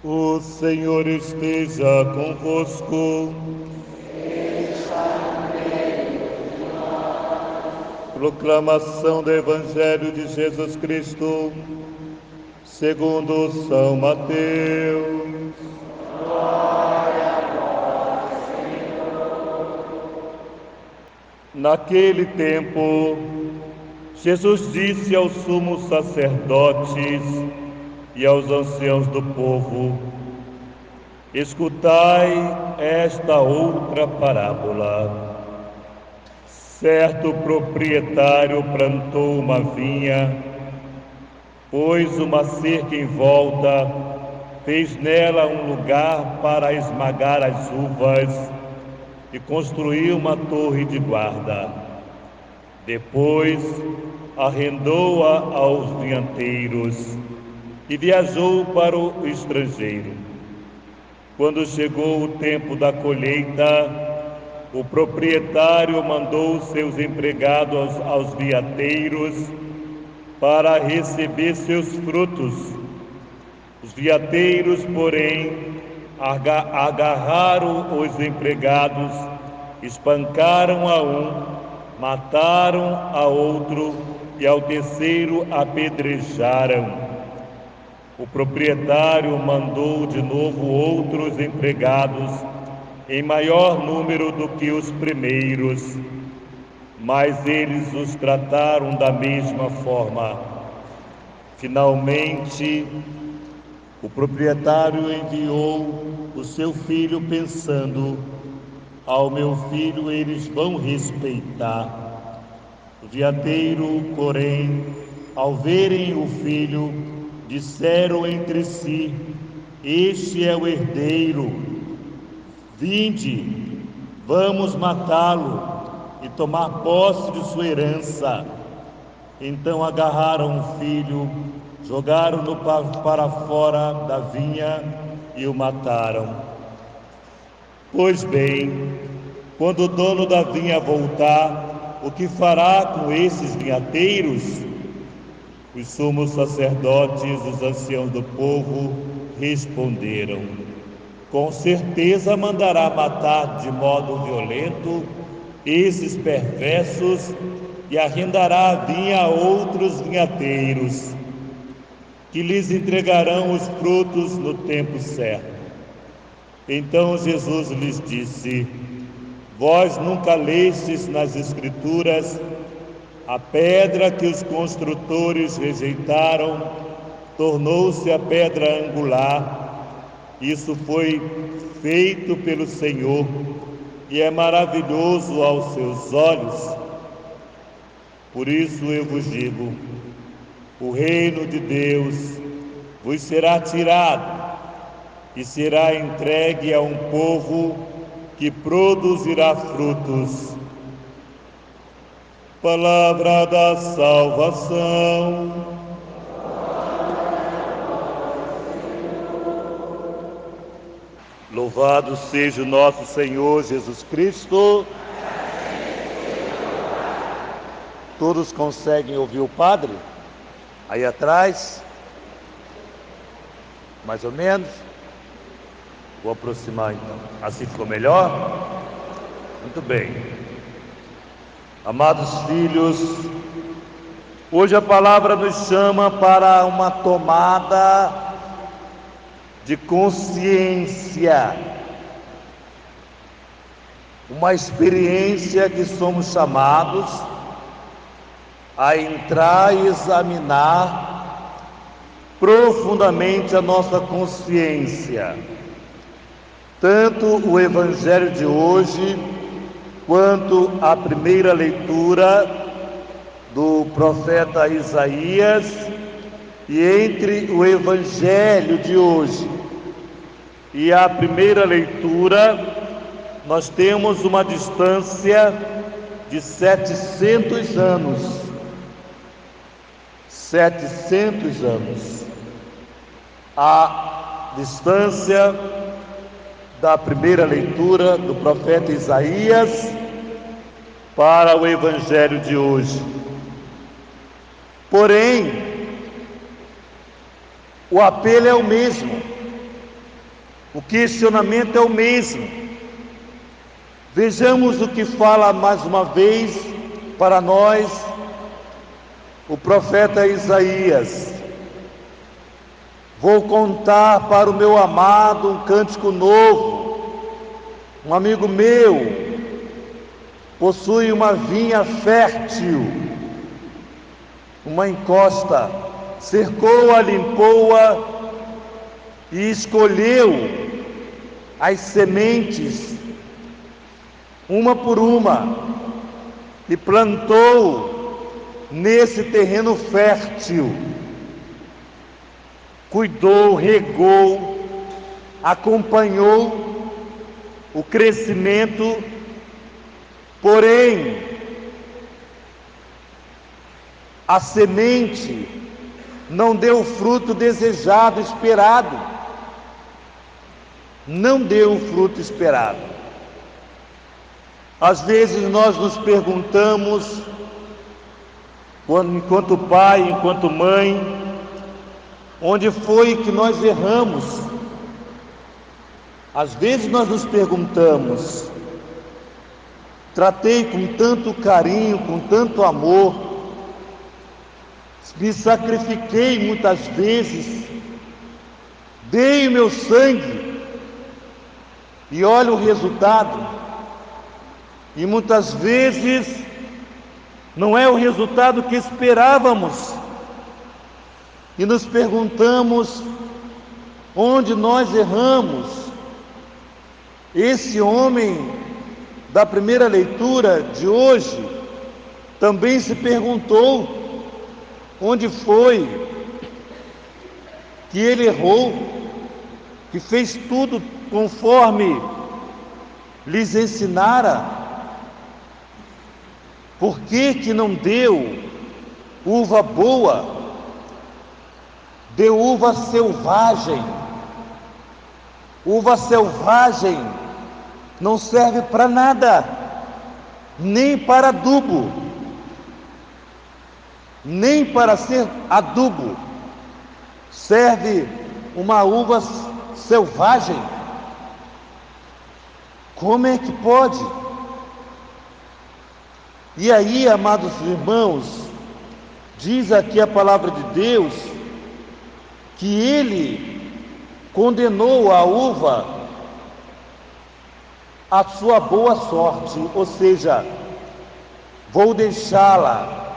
O Senhor esteja convosco. Proclamação do Evangelho de Jesus Cristo, segundo São Mateus. Glória a vós, Senhor. Naquele tempo, Jesus disse aos sumos sacerdotes e aos anciãos do povo: escutai esta outra parábola. Certo proprietário plantou uma vinha, pôs uma cerca em volta, fez nela um lugar para esmagar as uvas e construiu uma torre de guarda. Depois arrendou-a aos vinhateiros e viajou para o estrangeiro. Quando chegou o tempo da colheita, o proprietário mandou seus empregados aos vinhateiros para receber seus frutos. Os vinhateiros, porém, agarraram os empregados, espancaram a um, mataram a outro e ao terceiro apedrejaram. O proprietário mandou de novo outros empregados, em maior número do que os primeiros, mas eles os trataram da mesma forma. Finalmente, o proprietário enviou o seu filho pensando: ao meu filho eles vão respeitar. O vinhateiro, porém, ao verem o filho, disseram entre si: este é o herdeiro. Vinde, vamos matá-lo e tomar posse de sua herança. Então agarraram o filho, jogaram-no para fora da vinha e o mataram. Pois bem, quando o dono da vinha voltar, o que fará com esses vinhateiros? Os sumos sacerdotes, os anciãos do povo, responderam: com certeza mandará matar de modo violento esses perversos e arrendará a vinha a outros vinhateiros, que lhes entregarão os frutos no tempo certo. Então Jesus lhes disse: vós nunca lestes nas Escrituras: a pedra que os construtores rejeitaram tornou-se a pedra angular. Isso foi feito pelo Senhor e é maravilhoso aos seus olhos. Por isso eu vos digo: o reino de Deus vos será tirado e será entregue a um povo que produzirá frutos. Palavra da salvação. Louvado seja o nosso Senhor Jesus Cristo. Todos conseguem ouvir o Padre? Aí atrás? Mais ou menos? Vou aproximar então. Assim ficou melhor? Muito bem. Amados filhos, hoje a palavra nos chama para uma tomada de consciência, uma experiência que somos chamados a entrar e examinar profundamente a nossa consciência. Tanto o Evangelho de hoje, quanto a primeira leitura do profeta Isaías, e entre o Evangelho de hoje e a primeira leitura, nós temos uma distância de 700 anos. 700 anos. A distância da primeira leitura do profeta Isaías para o Evangelho de hoje. Porém, o apelo é o mesmo. O questionamento é o mesmo. Vejamos o que fala mais uma vez para nós o profeta Isaías. Vou contar para o meu amado um cântico novo. Um amigo meu possui uma vinha fértil, uma encosta, cercou-a, limpou-a e escolheu as sementes, uma por uma, e plantou nesse terreno fértil. Cuidou, regou, acompanhou o crescimento, porém, a semente não deu o fruto desejado, esperado. Não deu o fruto esperado. Às vezes nós nos perguntamos, enquanto pai, enquanto mãe, onde foi que nós erramos? Às vezes nós nos perguntamos, tratei com tanto carinho, com tanto amor, me sacrifiquei muitas vezes, dei o meu sangue, e olha o resultado. E muitas vezes não é o resultado que esperávamos, e nos perguntamos onde nós erramos. Esse homem da primeira leitura de hoje também se perguntou onde foi que ele errou, que fez tudo conforme lhes ensinara. Por que não deu uva boa? Deu uva selvagem. Uva selvagem não serve para nada, nem para adubo, nem para ser adubo. Serve uma uva selvagem. Como é que pode? E aí, amados irmãos, diz aqui a palavra de Deus que ele condenou a uva à sua boa sorte, ou seja, vou deixá-la,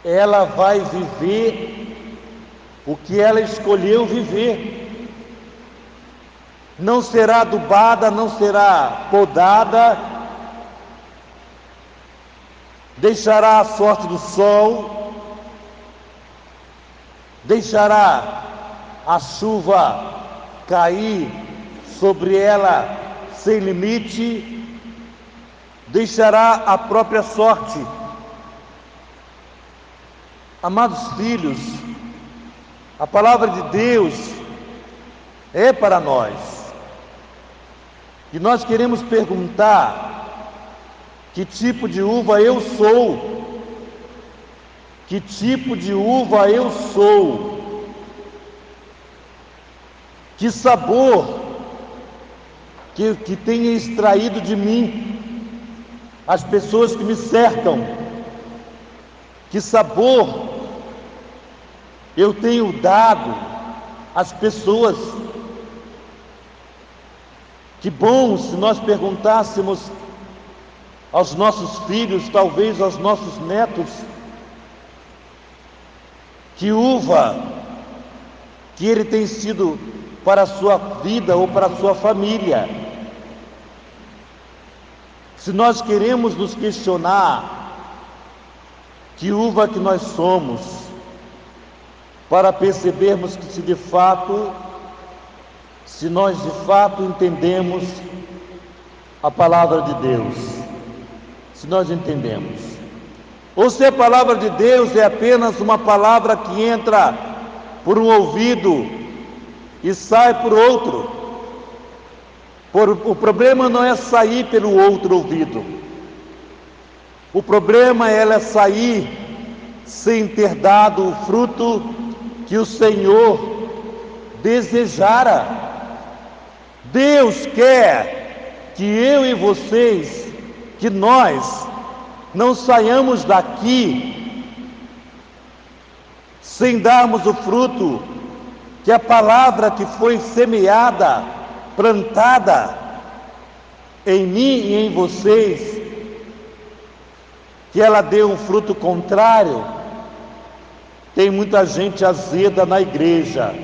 ela vai viver o que ela escolheu viver, não será adubada, não será podada, deixará a sorte do sol, deixará a chuva cair sobre ela sem limite, deixará a própria sorte. Amados filhos, a palavra de Deus é para nós, e nós queremos perguntar: que tipo de uva eu sou? Que tipo de uva eu sou? Que sabor que tenha extraído de mim as pessoas que me cercam? Que sabor eu tenho dado às pessoas? Que bom se nós perguntássemos aos nossos filhos, talvez aos nossos netos, que uva que ele tem sido para a sua vida ou para a sua família. Se nós queremos nos questionar que uva que nós somos, para percebermos que se nós de fato entendemos a palavra de Deus, se nós entendemos, ou se a palavra de Deus é apenas uma palavra que entra por um ouvido e sai por outro. O problema não é sair pelo outro ouvido, o problema é ela sair sem ter dado o fruto que o Senhor desejara. Deus quer que eu e vocês, que nós não saiamos daqui sem darmos o fruto que a palavra que foi semeada, plantada em mim e em vocês, que ela dê um fruto contrário. Tem muita gente azeda na igreja.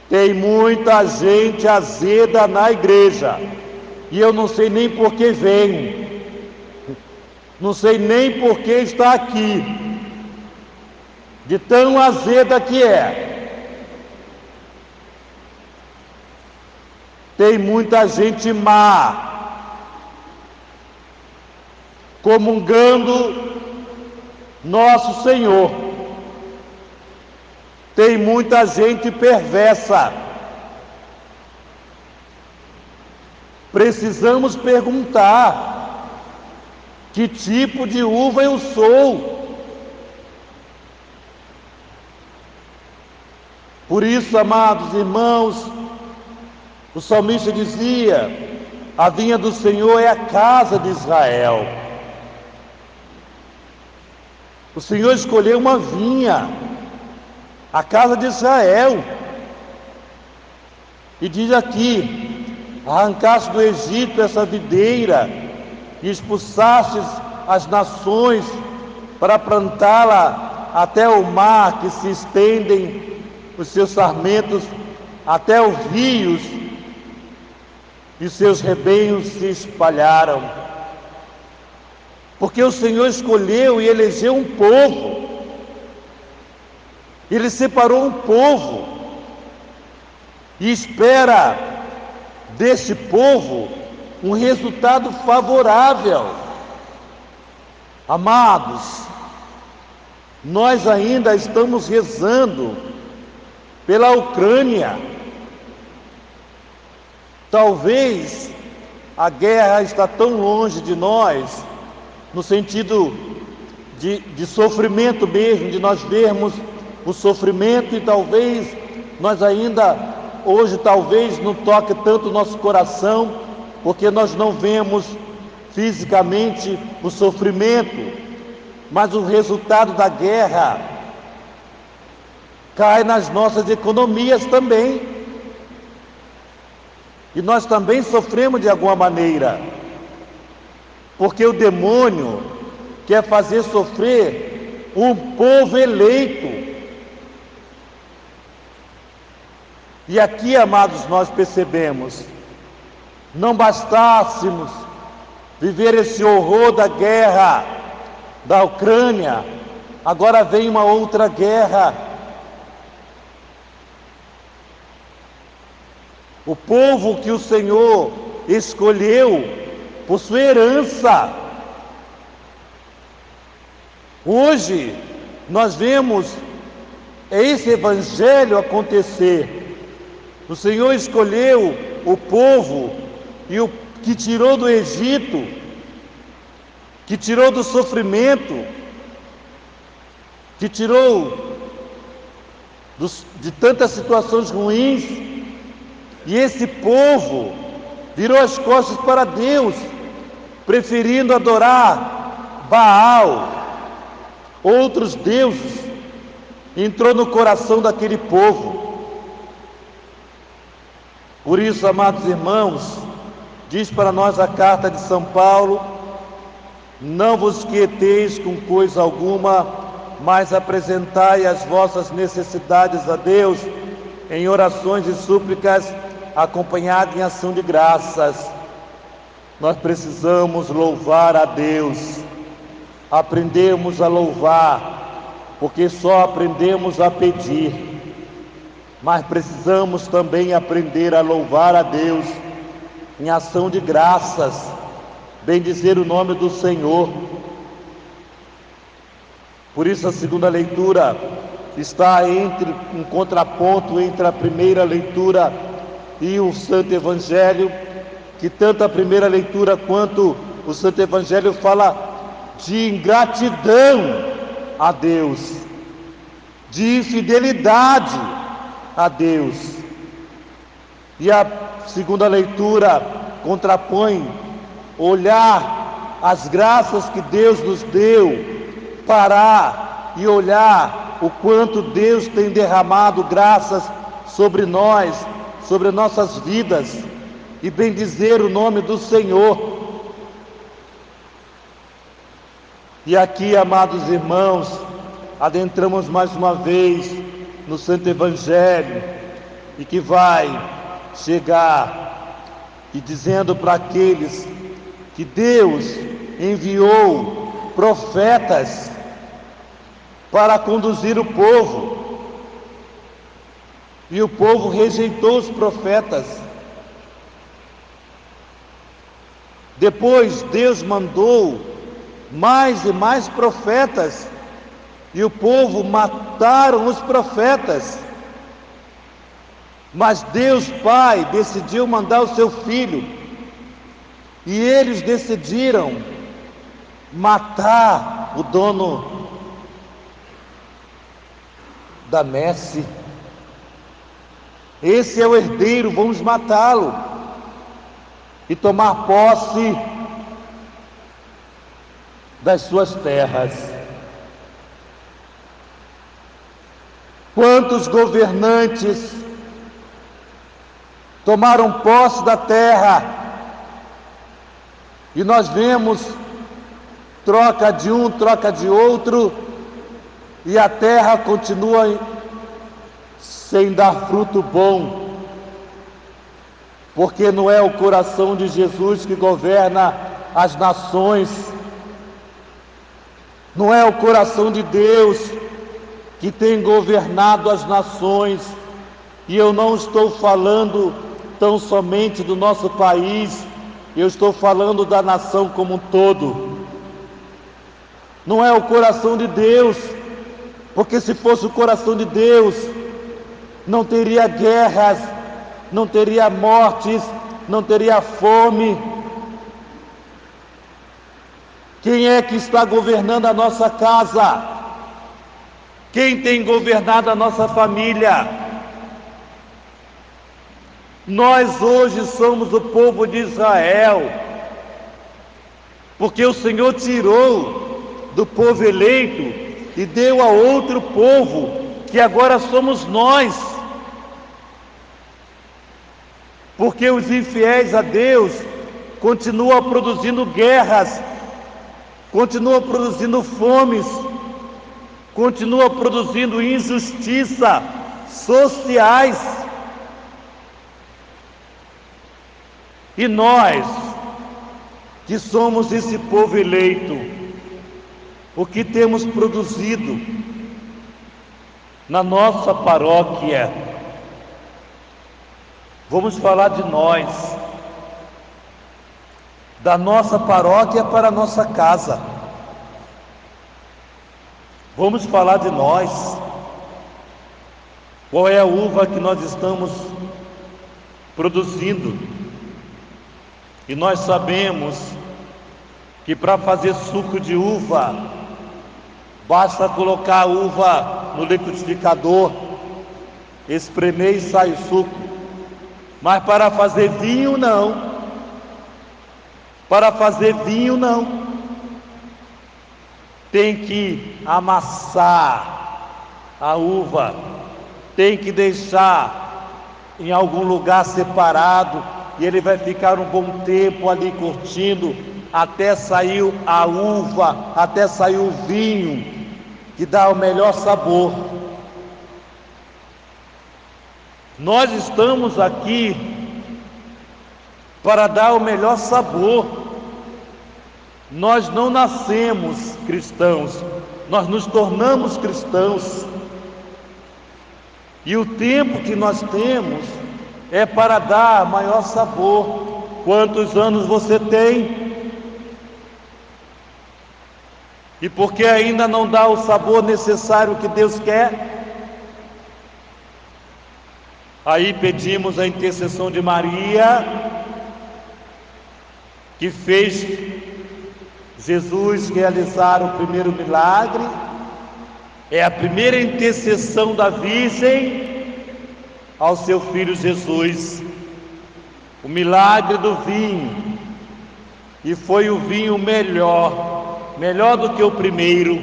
Tem muita gente azeda na igreja. E eu não sei nem por que vem. Não sei nem por que está aqui. De tão azeda que é. Tem muita gente má, comungando nosso Senhor. Tem muita gente perversa. Precisamos perguntar: que tipo de uva eu sou? Por isso, amados irmãos, o salmista dizia: a vinha do Senhor é a casa de Israel. O Senhor escolheu uma vinha, a casa de Israel, e diz aqui: arrancaste do Egito essa videira e expulsastes as nações para plantá-la até o mar, que se estendem os seus sarmentos até os rios, e seus rebanhos se espalharam. Porque o Senhor escolheu e elegeu um povo. Ele separou um povo e espera deste povo um resultado favorável. Amados, nós ainda estamos rezando pela Ucrânia. Talvez a guerra está tão longe de nós, no sentido de sofrimento mesmo, de nós vermos o sofrimento, e talvez nós ainda, hoje talvez não toque tanto o nosso coração, porque nós não vemos fisicamente o sofrimento, mas o resultado da guerra cai nas nossas economias também. E nós também sofremos de alguma maneira, porque o demônio quer fazer sofrer um povo eleito. E aqui, amados, nós percebemos, não bastássemos viver esse horror da guerra da Ucrânia, agora vem uma outra guerra. O povo que o Senhor escolheu por sua herança. Hoje nós vemos esse evangelho acontecer. O Senhor escolheu o povo que tirou do Egito, que tirou do sofrimento, que tirou de tantas situações ruins. E esse povo virou as costas para Deus, preferindo adorar Baal, outros deuses. Entrou no coração daquele povo. Por isso, amados irmãos, diz para nós a carta de São Paulo: não vos quieteis com coisa alguma, mas apresentai as vossas necessidades a Deus em orações e súplicas, acompanhado em ação de graças. Nós precisamos louvar a Deus, aprendemos a louvar, porque só aprendemos a pedir, mas precisamos também aprender a louvar a Deus em ação de graças, bendizer o nome do Senhor. Por isso a segunda leitura está entre um contraponto entre a primeira leitura e o Santo Evangelho, que tanto a primeira leitura quanto o Santo Evangelho fala de ingratidão a Deus, de infidelidade a Deus. E a segunda leitura contrapõe olhar as graças que Deus nos deu, parar e olhar o quanto Deus tem derramado graças sobre nós, sobre nossas vidas, e bendizer o nome do Senhor. E aqui, amados irmãos, adentramos mais uma vez no Santo Evangelho, e que vai chegar e dizendo para aqueles que Deus enviou profetas para conduzir o povo, e o povo rejeitou os profetas. Depois Deus mandou mais e mais profetas, e o povo mataram os profetas. Mas Deus Pai decidiu mandar o seu Filho, e eles decidiram matar o dono da messe. Esse é o herdeiro, vamos matá-lo e tomar posse das suas terras. Quantos governantes tomaram posse da terra, e nós vemos troca de um, troca de outro, e a terra continua sem dar fruto bom, porque não é o coração de Jesus que governa as nações, não é o coração de Deus que tem governado as nações. E eu não estou falando tão somente do nosso país, eu estou falando da nação como um todo. Não é o coração de Deus, porque se fosse o coração de Deus, não teria guerras, não teria mortes, não teria fome. Quem é que está governando a nossa casa? Quem tem governado a nossa família? Nós hoje somos o povo de Israel, porque o Senhor tirou do povo eleito e deu a outro povo, que agora somos nós. Porque os infiéis a Deus continuam produzindo guerras, continuam produzindo fomes, continuam produzindo injustiça sociais. E nós, que somos esse povo eleito, o que temos produzido na nossa paróquia? Vamos falar de nós, da nossa paróquia para a nossa casa. Vamos falar de nós. Qual é a uva que nós estamos produzindo? E nós sabemos que para fazer suco de uva, basta colocar a uva no liquidificador, espremer e sai o suco. Mas para fazer vinho, não. Para fazer vinho, não. Tem que amassar a uva, tem que deixar em algum lugar separado, e ele vai ficar um bom tempo ali curtindo, até sair a uva, até sair o vinho, que dá o melhor sabor. Nós estamos aqui para dar o melhor sabor. Nós não nascemos cristãos, nós nos tornamos cristãos. E o tempo que nós temos é para dar maior sabor. Quantos anos você tem? E porque ainda não dá o sabor necessário que Deus quer? Aí pedimos a intercessão de Maria, que fez Jesus realizar o primeiro milagre. É a primeira intercessão da Virgem ao seu Filho Jesus. o milagre do vinho, e foi o vinho melhor do que o primeiro,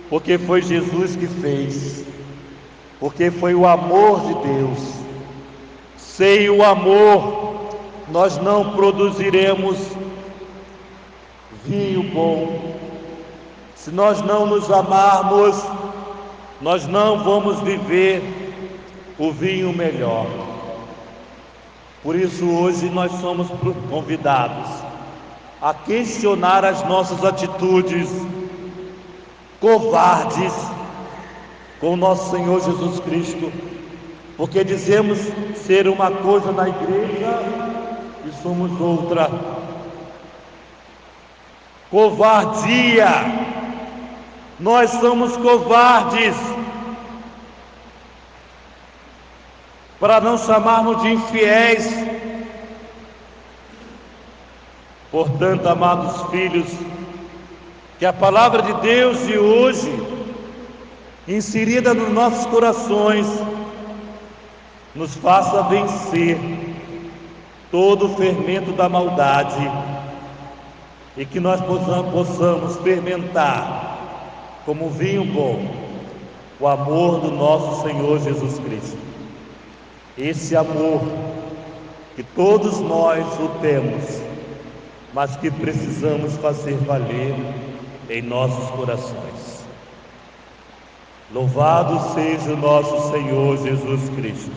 porque foi Jesus que fez, porque foi o amor de Deus. Sem o amor, nós não produziremos vinho bom. Se nós não nos amarmos, nós não vamos viver o vinho melhor. Por isso hoje nós somos convidados a questionar as nossas atitudes covardes com o nosso Senhor Jesus Cristo, porque dizemos ser uma coisa na igreja e somos outra. Covardia, nós somos covardes, para não chamarmos de infiéis. Portanto, amados filhos, que a palavra de Deus de hoje, inserida nos nossos corações, nos faça vencer todo o fermento da maldade, e que nós possamos fermentar como vinho bom o amor do nosso Senhor Jesus Cristo. Esse amor que todos nós o temos, mas que precisamos fazer valer em nossos corações. Louvado seja o nosso Senhor Jesus Cristo.